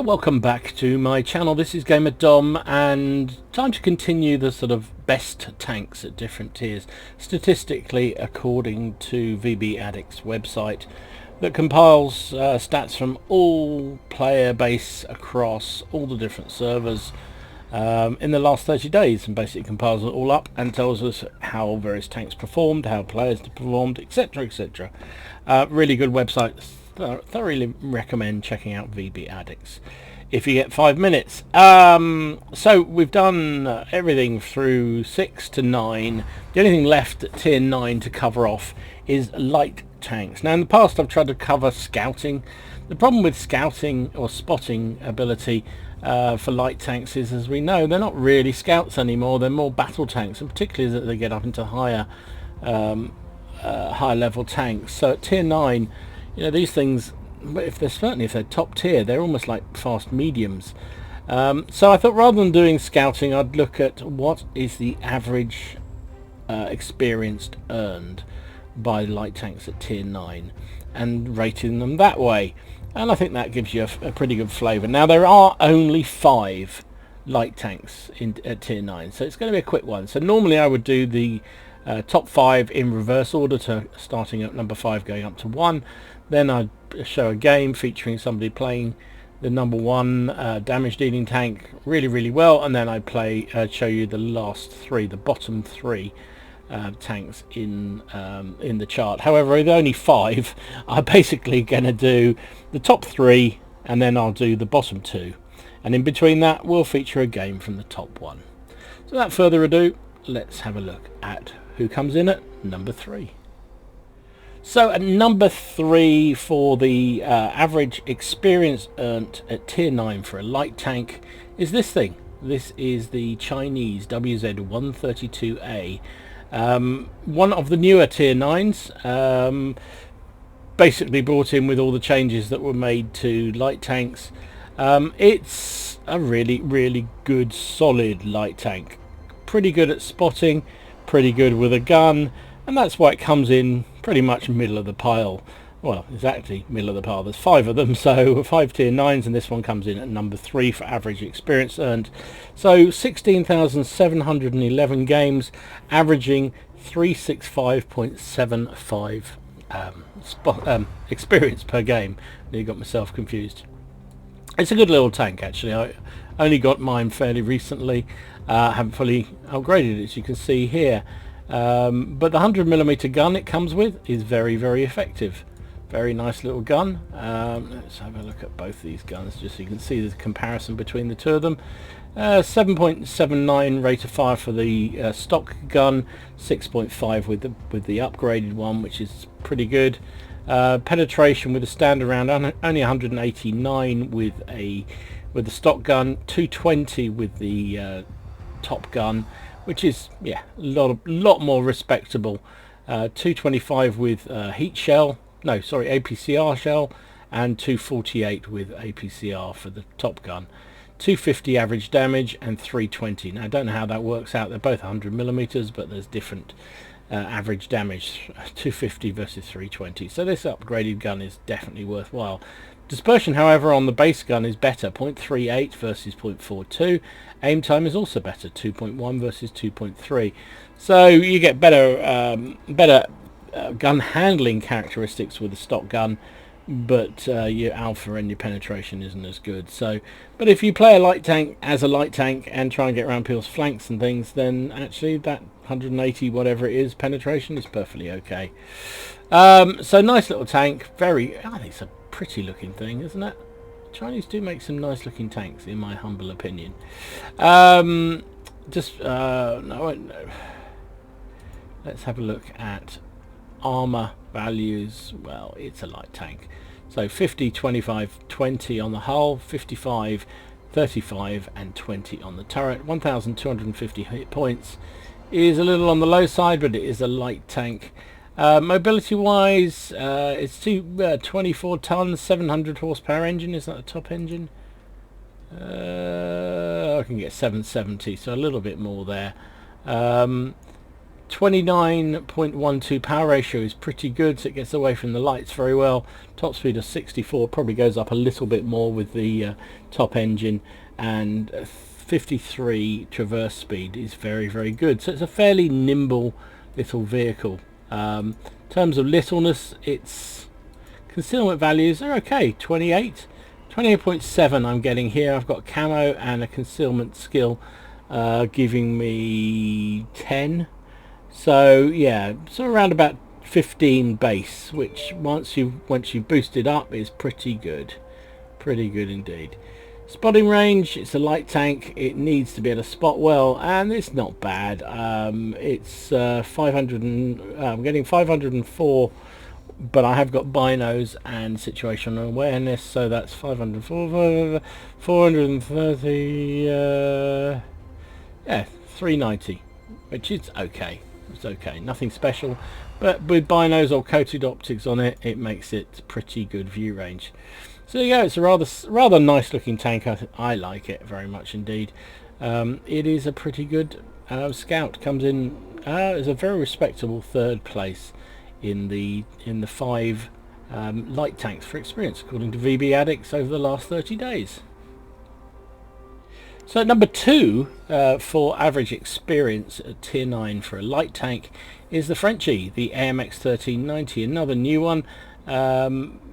Welcome back to my channel. This is Gamer Dom, and time to continue the sort of best tanks at different tiers, statistically according to VBAddicts website that compiles stats from all player base across all the different servers in the last 30 days, and basically compiles it all up and tells us how various tanks performed, how players performed, etc, etc. Really good website. Thoroughly recommend checking out VBAddicts if you get 5 minutes. So we've done everything through 6 to 9. The only thing left at tier 9 to cover off is light tanks. Now in the past I've tried to cover scouting. The problem with scouting or spotting ability for light tanks is, as we know, they're not really scouts anymore. They're more battle tanks, and particularly as they get up into higher level tanks. So at tier 9, you know, these things, if they're top tier, they're almost like fast mediums. So I thought rather than doing scouting, I'd look at what is the average experience earned by light tanks at tier 9 and rating them that way. And I think that gives you a pretty good flavour. Now there are only 5 light tanks at tier 9, so it's going to be a quick one. So normally I would do the top 5 in reverse order, to starting at number 5 going up to 1. Then I'd show a game featuring somebody playing the number 1 damage dealing tank really well, and then I'd show you the last 3, the bottom 3 tanks in the chart. However, with only 5, I'm basically going to do the top 3, and then I'll do the bottom 2, and in between that we'll feature a game from the top 1. So without further ado, let's have a look at who comes in at number 3. So at number 3 for the average experience earned at tier 9 for a light tank is this thing. This is the Chinese WZ-132A. One of the newer tier 9s, basically brought in with all the changes that were made to light tanks. It's a really good solid light tank. Pretty good at spotting, pretty good with a gun, and that's why it comes in pretty much middle of the pile. Well, exactly middle of the pile. There's 5 of them, so 5 tier 9s, and this one comes in at number 3 for average experience earned. So 16,711 games, averaging 365.75 experience per game. Nearly got myself confused. It's a good little tank, actually. I only got mine fairly recently. Haven't fully upgraded it, as you can see here. But the 100mm gun it comes with is very effective. Very nice little gun. Let's have a look at both these guns just so you can see the comparison between the two of them. 7.79 rate of fire for the stock gun, 6.5 with the upgraded one, which is pretty good. Penetration with a standard round only 189 with the stock gun, 220 with the top gun, which is a lot more respectable. 225 with APCR shell, and 248 with APCR for the top gun. 250 average damage and 320. Now I don't know how that works out. They're both 100mm, but there's different average damage, 250 versus 320. So this upgraded gun is definitely worthwhile. Dispersion, however, on the base gun is better, 0.38 versus 0.42. Aim time is also better, 2.1 versus 2.3. So you get better gun handling characteristics with the stock gun, but your alpha and your penetration isn't as good. So, but if you play a light tank as a light tank and try and get around people's flanks and things, then actually that 180 whatever it is penetration is perfectly okay. So nice little tank. I think it's a pretty looking thing, isn't it? Chinese do make some nice looking tanks, in my humble opinion. No. Let's have a look at armor values. Well, it's a light tank, so 50, 25, 20 on the hull, 55, 35 and 20 on the turret. 1,250 hit points is a little on the low side, but it is a light tank. Mobility wise, it's 24 tons, 700 horsepower engine. Is that a top engine? I can get 770, so a little bit more there. 29.12 power ratio is pretty good, so it gets away from the lights very well. Top speed of 64, probably goes up a little bit more with the top engine, and 53 traverse speed is very, very good. So it's a fairly nimble little vehicle. In terms of littleness, its concealment values are okay. 28.7 I'm getting here. I've got camo and a concealment skill giving me 10. So yeah, so around about 15 base, which once you boost it up is pretty good indeed. Spotting range, it's a light tank, it needs to be able to spot well, and it's not bad. It's 500 and I'm getting 504, but I have got binos and situational awareness, so that's 504, 430, yeah, 390, which is okay. It's okay, nothing special, but with binos or coated optics on it, it makes it pretty good view range. So there you go. It's a rather nice looking tank. I like it very much indeed. It is a pretty good scout. Comes in as a very respectable third place in the 5 light tanks for experience, according to VBAddicts over the last 30 days. So number 2 for average experience at tier 9 for a light tank is the Frenchie, the AMX 1390, another new one.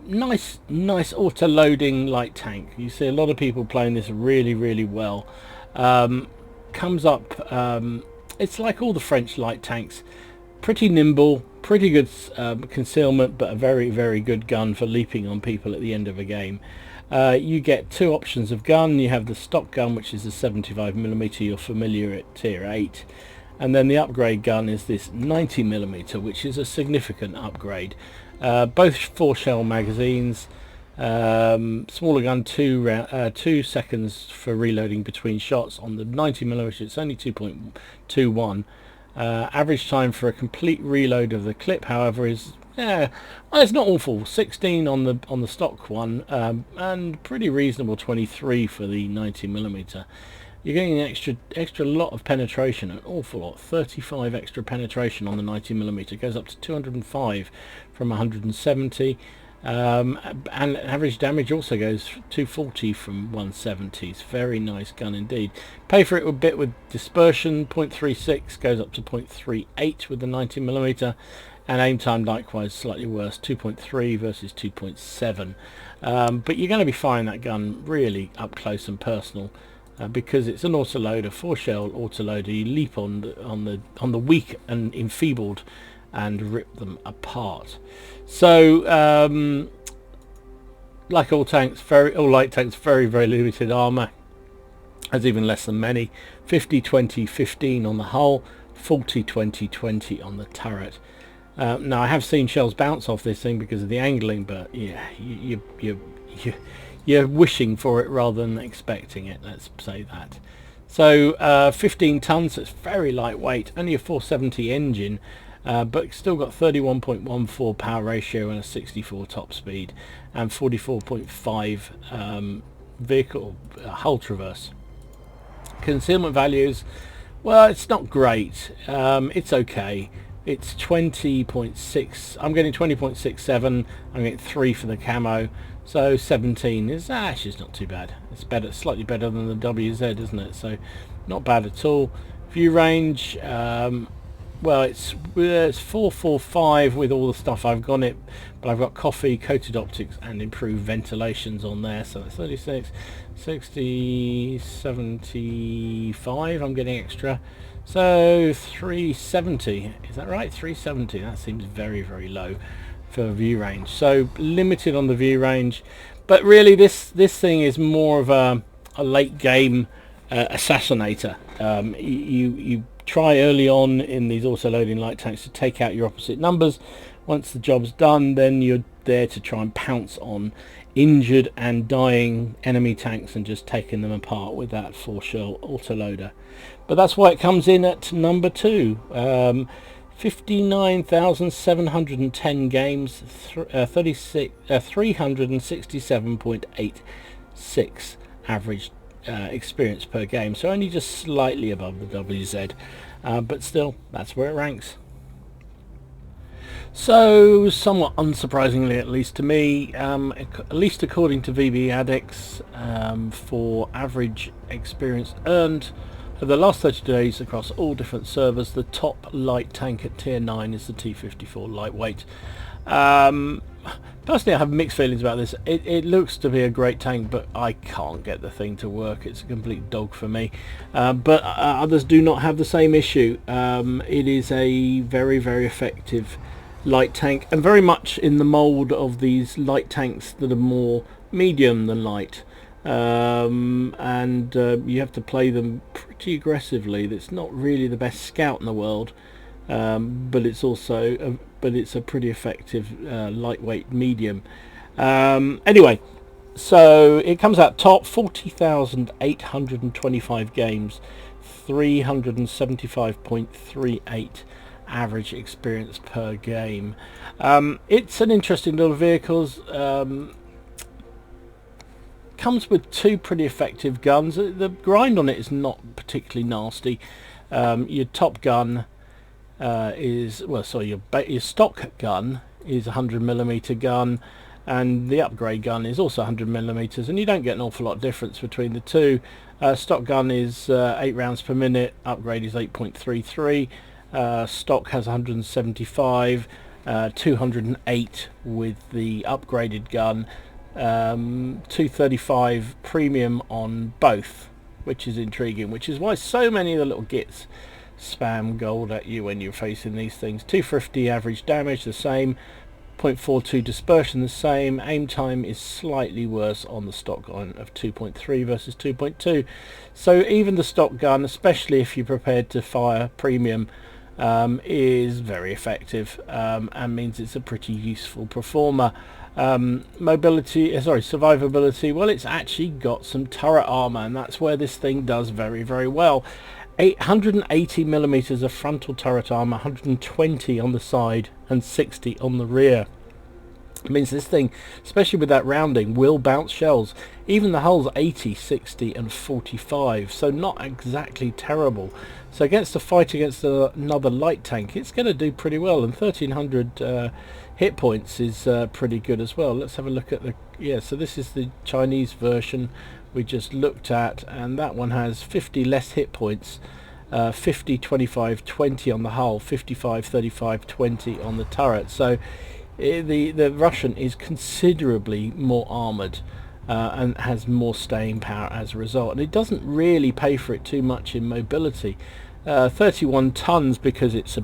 Nice auto loading light tank. You see a lot of people playing this really well. Comes up, it's like all the French light tanks, pretty nimble, pretty good concealment, but a very good gun for leaping on people at the end of a game. You get 2 options of gun. You have the stock gun, which is a 75mm, you're familiar at tier 8, and then the upgrade gun is this 90mm, which is a significant upgrade. Both 4-shell magazines, smaller gun, 2 seconds for reloading between shots. On the 90mm it's only 2.21. Average time for a complete reload of the clip, however, is well, it's not awful. 16 on the stock one, and pretty reasonable 23 for the 90mm. You're getting an extra lot of penetration, an awful lot. 35 extra penetration on the 90mm. It goes up to 205 from 170. And average damage also goes 240 from 170. It's a very nice gun indeed. Pay for it a bit with dispersion. 0.36 goes up to 0.38 with the 90mm, and aim time likewise slightly worse, 2.3 versus 2.7. But you're going to be firing that gun really up close and personal, because it's an autoloader, 4-shell autoloader. You leap on the weak and enfeebled and rip them apart. So like all tanks, all light tanks, very limited armor, has even less than many. 50-20-15 on the hull, 40-20-20 on the turret. Now I have seen shells bounce off this thing because of the angling, but yeah, you're wishing for it rather than expecting it, let's say that. So 15 tons, so it's very lightweight, only a 470 engine, but still got 31.14 power ratio and a 64 top speed, and 44.5 vehicle hull traverse. Concealment values, well, it's not great. It's okay. It's 20.6. I'm getting 20.67. I'm getting 3 for the camo, so 17 is just not too bad. It's better, slightly better than the WZ, isn't it? So not bad at all. View range, well, it's 445 with all the stuff I've got it, but I've got coffee, coated optics, and improved ventilations on there. So 36, 60, 75. I'm getting extra. So 370, is that right? 370. That seems very low for view range. So limited on the view range, but really this thing is more of a late game assassinator. You try early on in these auto-loading light tanks to take out your opposite numbers. Once the job's done, then you're there to try and pounce on injured and dying enemy tanks and just taking them apart with that 4-shell autoloader. But that's why it comes in at number 2. 59,710 games, 367.86 average experience per game, so only just slightly above the WZ, but still that's where it ranks. So, somewhat unsurprisingly, at least to me, at least according to VBAddicts, for average experience earned over the last 30 days across all different servers, the top light tank at tier 9 is the T54 Ltwt. Personally, I have mixed feelings about this. It looks to be a great tank, but I can't get the thing to work. It's a complete dog for me. But others do not have the same issue. It is a very, very effective light tank, and very much in the mould of these light tanks that are more medium than light. And you have to play them pretty aggressively. It's not really the best scout in the world, but it's also it's a pretty effective lightweight medium. Anyway, so it comes out top 40,825 games, 375.38 average experience per game. It's an interesting little vehicle. Comes with two pretty effective guns. The grind on it is not particularly nasty. Your top gun is, well, sorry, your stock gun is a 100mm gun, and the upgrade gun is also 100mm, and you don't get an awful lot of difference between the two. Stock gun is 8 rounds per minute, upgrade is 8.33. Stock has 175, 208 with the upgraded gun, 235 premium on both, which is intriguing, which is why so many of the little gits spam gold at you when you're facing these things. 250 average damage, the same. 0.42 dispersion, the same. Aim time is slightly worse on the stock gun of 2.3 versus 2.2. So even the stock gun, especially if you're prepared to fire premium, is very effective, and means it's a pretty useful performer. Survivability, well, it's actually got some turret armor, and that's where this thing does very, very well. 880mm of frontal turret armor, 120 on the side and 60 on the rear. It means this thing, especially with that rounding, will bounce shells. Even the hull's 80, 60 and 45, so not exactly terrible. So against a fight against another light tank, it's going to do pretty well, and 1300 hit points is pretty good as well. Let's have a look at the, so this is the Chinese version we just looked at, and that one has 50 less hit points, 50, 25, 20 on the hull, 55, 35, 20 on the turret. So the Russian is considerably more armoured, and has more staying power as a result, and it doesn't really pay for it too much in mobility. 31 tons because it's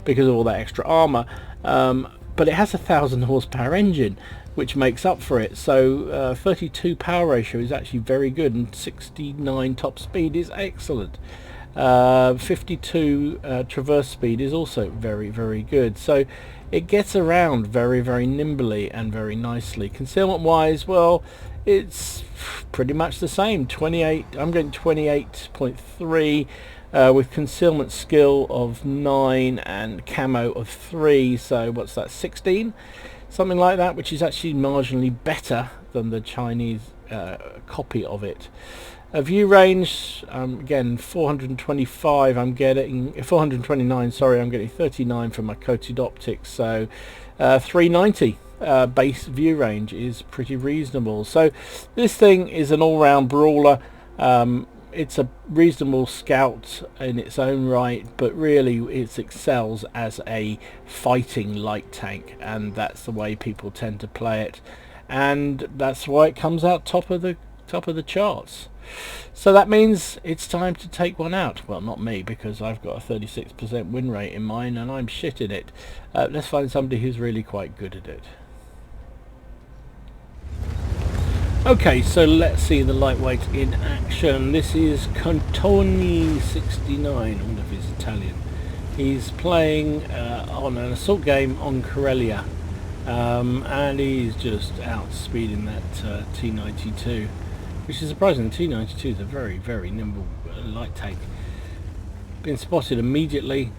because of all that extra armour, but it has a 1,000 horsepower engine, which makes up for it. So 32 power ratio is actually very good, and 69 top speed is excellent. 52 traverse speed is also very, very good. So it gets around very, very nimbly and very nicely. Concealment wise, well, it's pretty much the same. 28, I'm getting 28.3 with concealment skill of 9 and camo of 3. So what's that, 16? Something like that, which is actually marginally better than the Chinese copy of it. View range, again 425, I'm getting 429, sorry, I'm getting 39 from my coated optics, so 390 base view range is pretty reasonable. So this thing is an all-round brawler. It's a reasonable scout in its own right, but really it excels as a fighting light tank, and that's the way people tend to play it, and that's why it comes out top of the charts. So that means it's time to take one out. Well, not me, because I've got a 36% win rate in mine and I'm shit in it. Let's find somebody who's really quite good at it. Okay, so let's see the lightweight in action. This is Cantoni69, I wonder if he's Italian. He's playing on an assault game on Corellia, and he's just outspeeding that T92. Which is surprising. The T92 is a very, very nimble light tank. Been spotted immediately,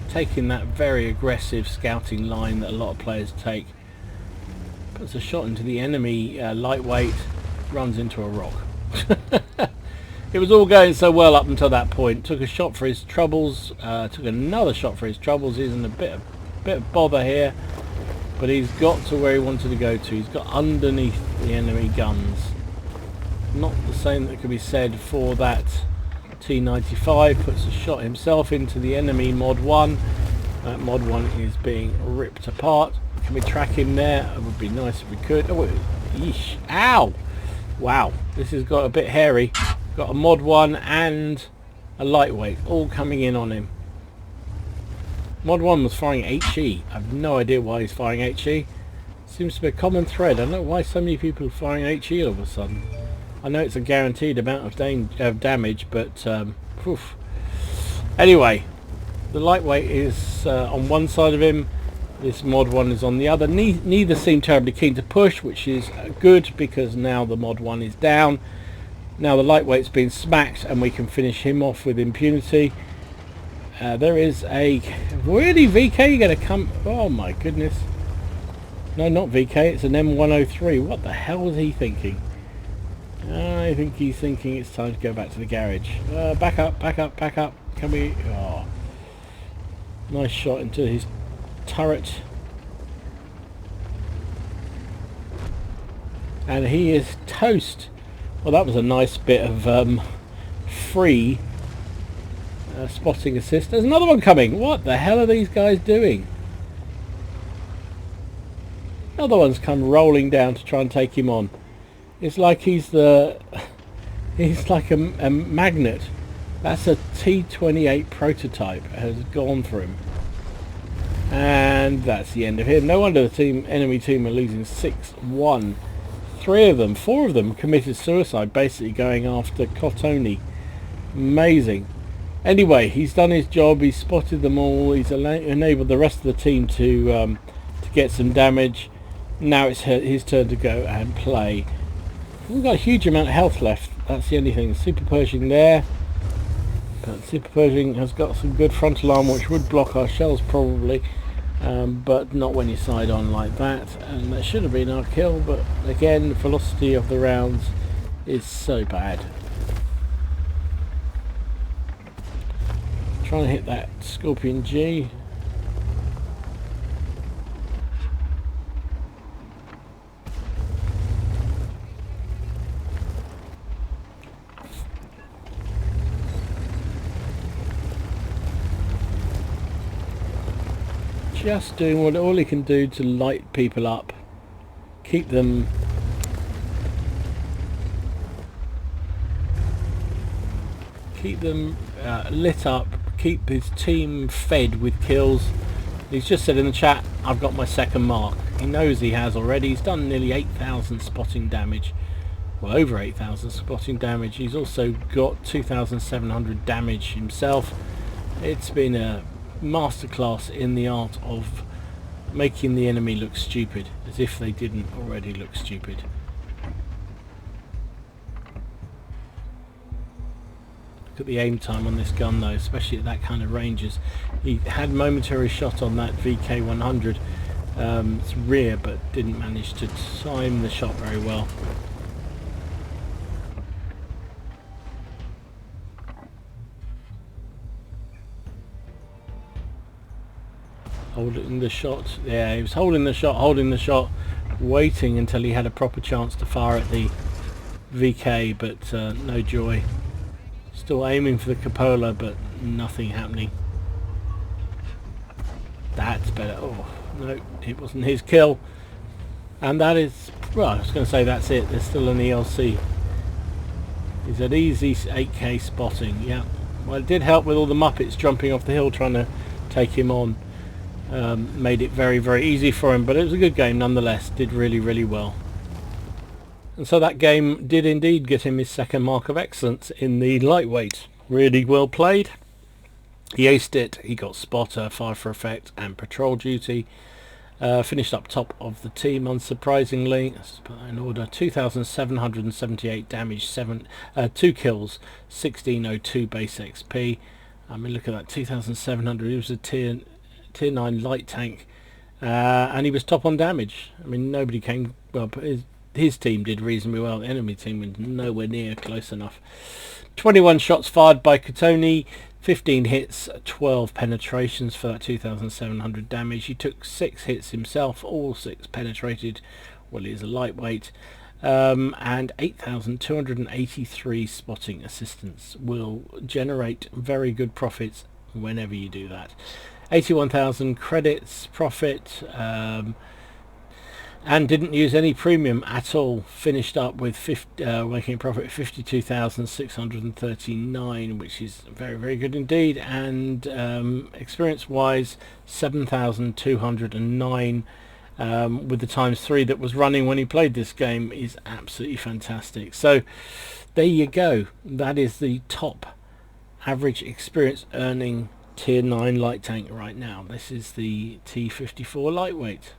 taking that very aggressive scouting line that a lot of players take. Puts a shot into the enemy lightweight, runs into a rock. It was all going so well up until that point. Took a shot for his troubles, took another shot for his troubles. He's in a bit of bother here, but he's got to where he wanted to go to. He's got underneath the enemy guns. Not the same that could be said for that T95. Puts a shot himself into the enemy Mod 1. That Mod 1 is being ripped apart. Can we track him there? It would be nice if we could. Oh, yeesh. Ow! Wow, this has got a bit hairy. Got a Mod 1 and a lightweight all coming in on him. Mod 1 was firing HE. I have no idea why he's firing HE. Seems to be a common thread. I don't know why so many people are firing HE all of a sudden. I know it's a guaranteed amount of damage, but oof. Anyway, the lightweight is on one side of him. This Mod 1 is on the other. Neither seem terribly keen to push, which is good because now the Mod 1 is down. Now the lightweight's been smacked and we can finish him off with impunity. There is a... Really, VK? You're going to come... Oh my goodness. No, not VK. It's an M103. What the hell was he thinking? I think he's thinking it's time to go back to the garage. Back up, back up, back up. Can we... Oh. Nice shot into his turret. And he is toast. Well, that was a nice bit of free spotting assist. There's another one coming. What the hell are these guys doing? Another one's come rolling down to try and take him on. It's like he's like a magnet. That's a T28 prototype has gone for him. And that's the end of him. No wonder the enemy team are losing 6-1. 4 of them committed suicide, basically going after Cotoni. Amazing. Anyway, he's done his job. He's spotted them all. He's enabled the rest of the team to get some damage. Now it's his turn to go and play. We've got a huge amount of health left. That's the only thing. Super Pershing there. But Super Pershing has got some good frontal armor which would block our shells probably. But not when you side on like that. And that should have been our kill, but again, the velocity of the rounds is so bad. Trying to hit that Scorpion G. Just doing what all he can do to light people up, keep them lit up, keep his team fed with kills. He's just said in the chat, I've got my second mark. He knows he has already. He's done nearly 8,000 spotting damage, well, over 8,000 spotting damage. He's also got 2,700 damage himself. It's been a masterclass in the art of making the enemy look stupid, as if they didn't already look stupid. Look at the aim time on this gun though, especially at that kind of ranges. He had momentary shot on that VK100. It's rear, but didn't manage to time the shot very well. Holding the shot, yeah, he was holding the shot, waiting until he had a proper chance to fire at the VK, but no joy. Still aiming for the cupola, but nothing happening. That's better. Oh no, it wasn't his kill. And that is, well, I was going to say that's it. There's still an ELC. He's at easy 8k spotting. Yeah, well, it did help with all the Muppets jumping off the hill trying to take him on. Made it very, very easy for him, but it was a good game nonetheless. Did really, really well. And so that game did indeed get him his second mark of excellence in the lightweight. Really well played. He aced it. He got spotter, fire for effect and patrol duty. Finished up top of the team unsurprisingly. Let's put that in order. 2,778 damage, 2 kills, 1602 base XP. I mean, look at that, 2,700. He was a tier 9 light tank, and he was top on damage. I mean, nobody came, well, his team did reasonably well. The enemy team was nowhere near close enough. 21 shots fired by Katoni, 15 hits, 12 penetrations for that 2,700 damage. He took 6 hits himself, all 6 penetrated. Well, he's a lightweight. And 8,283 spotting assistance will generate very good profits whenever you do that. 81,000 credits profit, and didn't use any premium at all. Finished up with making a profit of 52,639, which is very, very good indeed. And experience wise, 7,209. With the ×3 that was running when he played this game is absolutely fantastic. So there you go. That is the top average experience earning tier 9 light tank right now. This is the T54 Ltwt.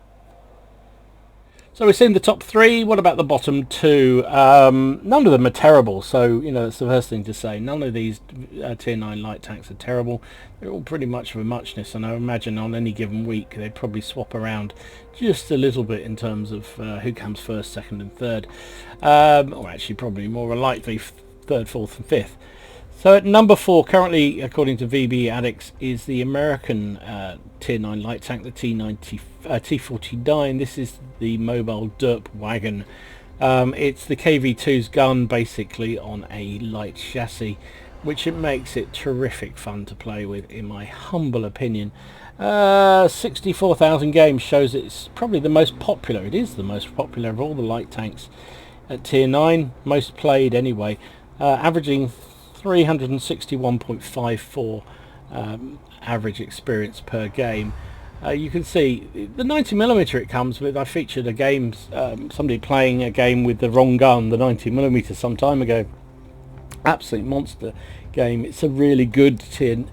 So we've seen the top 3. What about the bottom 2? None of them are terrible, so that's the first thing to say. None of these tier 9 light tanks are terrible. They're all pretty much of a muchness, and I imagine on any given week they'd probably swap around just a little bit in terms of who comes first, second and third, or actually probably more likely third, fourth and fifth. So at number 4 currently, according to VBAddicts, is the American tier 9 light tank, the T49. This is the mobile derp wagon. It's the KV2's gun basically on a light chassis, which it makes it terrific fun to play with, in my humble opinion. 64,000 games shows it's probably the most popular. It is the most popular of all the light tanks at tier 9, most played anyway, averaging 361.54 average experience per game. You can see the 90mm it comes with. I featured a game, somebody playing a game with the wrong gun, the 90mm, some time ago. Absolute monster game. It's a really good tier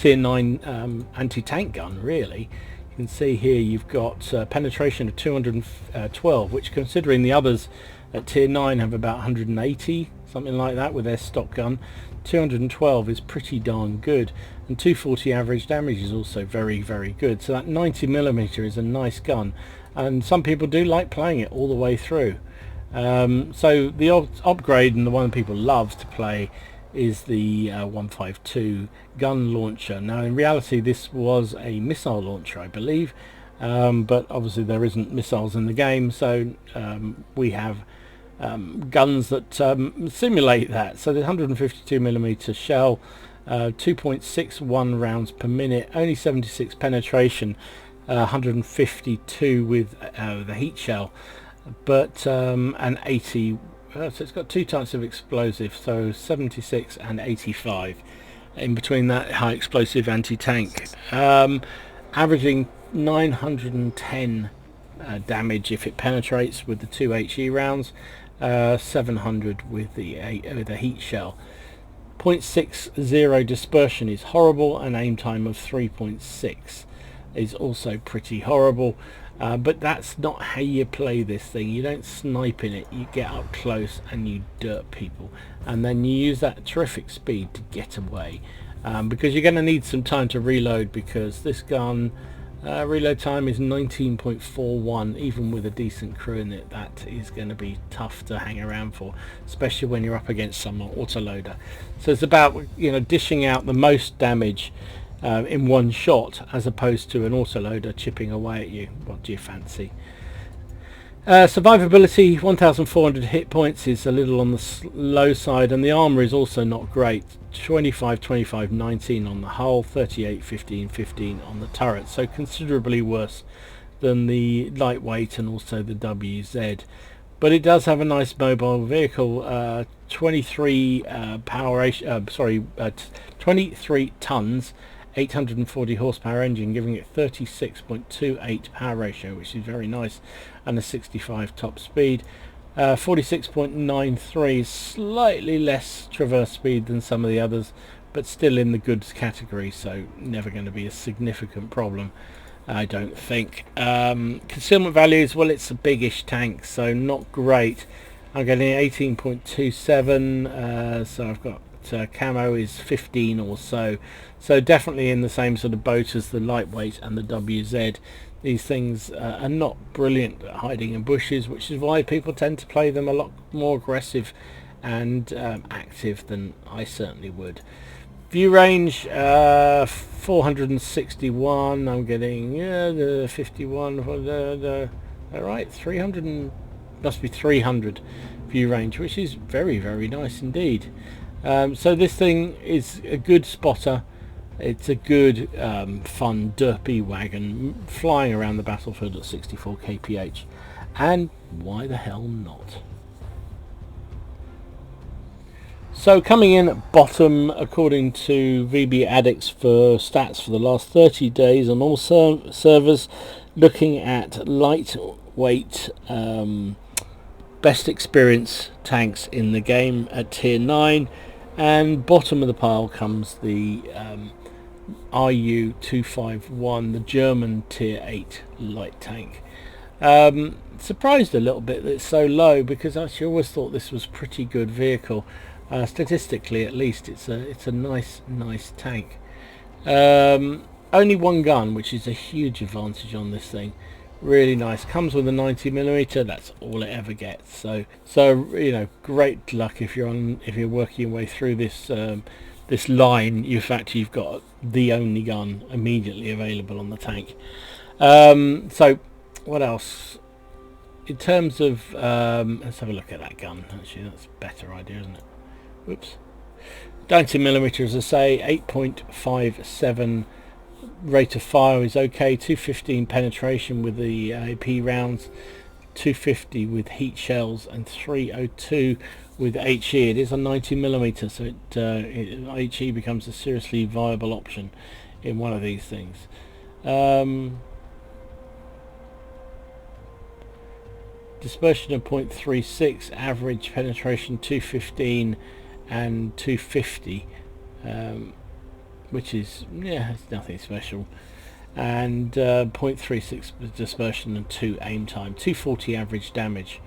9 anti-tank gun, really. You can see here you've got penetration of 212, which, considering the others at tier 9 have about 180, something like that, with their stock gun. 212 is pretty darn good, and 240 average damage is also very, very good. So that 90mm is a nice gun, and some people do like playing it all the way through. So the upgrade, and the one people love to play, is the 152 gun launcher. Now in reality this was a missile launcher, I believe, but obviously there isn't missiles in the game, so we have guns that simulate that. So the 152mm shell, 2.61 rounds per minute, only 76 penetration, 152 with the heat shell, but and 80, so it's got 2 types of explosive, so 76 and 85 in between that high explosive anti-tank, averaging 910 damage if it penetrates with the 2 HE rounds, 700 with the heat shell. 0.60 dispersion is horrible, and aim time of 3.6 is also pretty horrible, but that's not how you play this thing. You don't snipe in it, you get up close and you dirt people, and then you use that terrific speed to get away, because you're going to need some time to reload, because this gun reload time is 19.41. even with a decent crew in it, that is going to be tough to hang around for, especially when you're up against some autoloader. So it's about dishing out the most damage in one shot, as opposed to an autoloader chipping away at you. What do you fancy? Survivability, 1,400 hit points is a little on the low side, and the armor is also not great. 25, 25, 19 on the hull, 38, 15, 15 on the turret, so considerably worse than the lightweight and also the WZ. But it does have a nice mobile vehicle, 23 23 tons, 840 horsepower engine, giving it 36.28 power ratio, which is very nice, and a 65 top speed. 46.93, slightly less traverse speed than some of the others, but still in the goods category, so never going to be a significant problem, I don't think. Concealment values, well, it's a biggish tank, so not great. I'm getting 18.27, so I've got camo is 15 or so. So definitely in the same sort of boat as the lightweight and the WZ. These things are not brilliant at hiding in bushes, which is why people tend to play them a lot more aggressive and active than I certainly would. View range 461. I'm getting the 51. All right, 300 must be 300 view range, which is very, very nice indeed. So this thing is a good spotter. It's a good fun derpy wagon flying around the battlefield at 64 kph, and why the hell not? So coming in at bottom, according to VBAddicts for stats for the last 30 days on all servers, looking at lightweight best experience tanks in the game at tier 9, and bottom of the pile comes the RU-251, the German tier 8 light tank. Surprised a little bit that it's so low, because I actually always thought this was a pretty good vehicle. Statistically at least it's a nice tank. Only one gun, which is a huge advantage on this thing. Really nice. Comes with a 90mm. That's all it ever gets. So you know, great luck if you're working your way through this this line. You've got the only gun immediately available on the tank. So what else? In terms of let's have a look at that gun. Actually, that's a better idea, isn't it? Whoops. 90mm, as I say, 8.57 rate of fire is okay. 215 penetration with the AP rounds, 250 with heat shells, and 302 with HE. It is a 90mm, so HE becomes a seriously viable option in one of these things. Dispersion of 0.36, average penetration 215 and 250, which is, yeah, it's nothing special, and 0.36 dispersion and 2 aim time. 240 average damage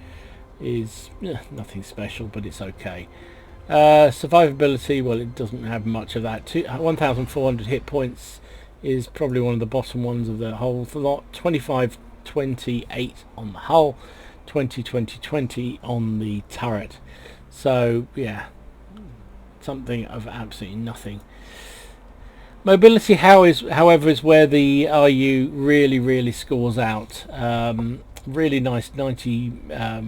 is nothing special, but it's okay. Survivability, well, it doesn't have much of that. 1,400 hit points is probably one of the bottom ones of the whole lot. 25-28 on the hull, 20-20-20 on the turret. So yeah, something of absolutely nothing. Mobility, however, is where the RU really scores out. Really nice 90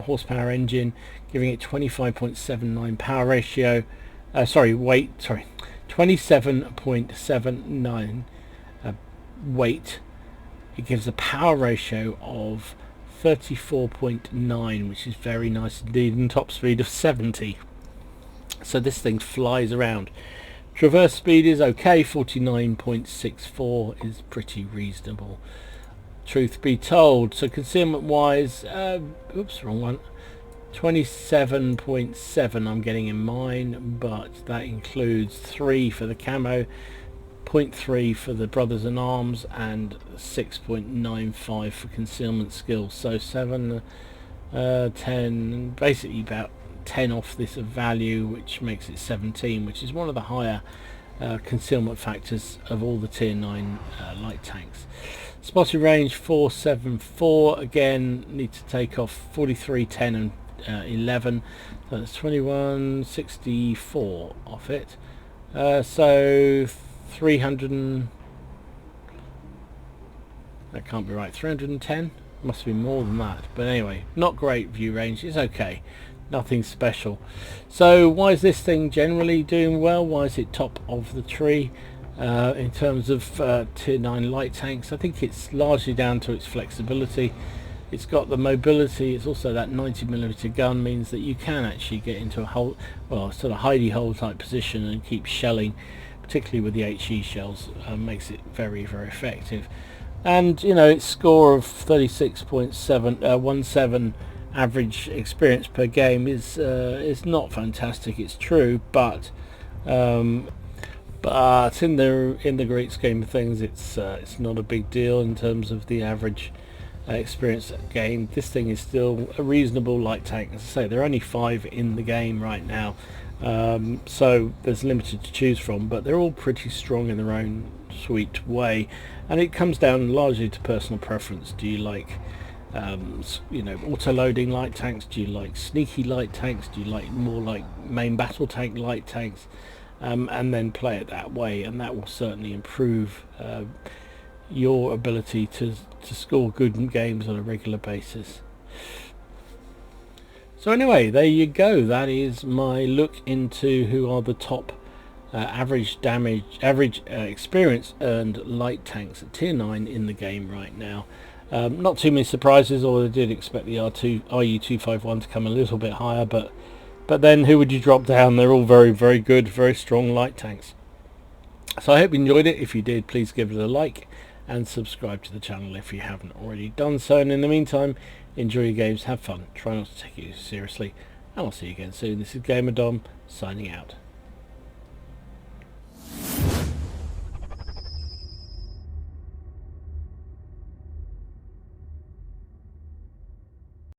horsepower engine, giving it 25.79 power ratio. 27.79 weight. It gives a power ratio of 34.9, which is very nice indeed, and top speed of 70. So this thing flies around. Traverse speed is okay, 49.64 is pretty reasonable. Truth be told, so concealment wise, oops, wrong one, 27.7 I'm getting in mine, but that includes 3 for the camo, 0.3 for the brothers in arms, and 6.95 for concealment skills. So 7, 10, basically about 10 off this value, which makes it 17, which is one of the higher concealment factors of all the tier 9 light tanks. Spotting range 474, again need to take off 43, 10 and 11, so that's 2164 off it. So 300 that can't be right, 310 must be more than that, but anyway, not great view range. It's okay, nothing special. So why is this thing generally doing well? Why is it top of the tree in terms of tier 9 light tanks? I think it's largely down to its flexibility. It's got the mobility. It's also that 90mm gun means that you can actually get into a hole, well, sort of hidey hole type position and keep shelling, particularly with the HE shells. Makes it very effective. And you know, its score of 36.17 average experience per game is not fantastic, it's true, but in the great scheme of things, it's not a big deal in terms of the average experience game. This thing is still a reasonable light tank. As I say, there are only 5 in the game right now, So there's limited to choose from, but they're all pretty strong in their own sweet way, and it comes down largely to personal preference. Do you like auto-loading light tanks? Do you like sneaky light tanks? Do you like more like main battle tank light tanks? And then play it that way, and that will certainly improve your ability to score good games on a regular basis. So anyway, there you go. That is my look into who are the top average experience earned light tanks at tier 9 in the game right now. Not too many surprises, although I did expect the RU251 to come a little bit higher, but then who would you drop down? They're all very, very good, very strong light tanks. So I hope you enjoyed it. If you did, please give it a like and subscribe to the channel if you haven't already done so. And in the meantime, enjoy your games, have fun, try not to take it seriously, and I'll see you again soon. This is Gamer Dom, signing out.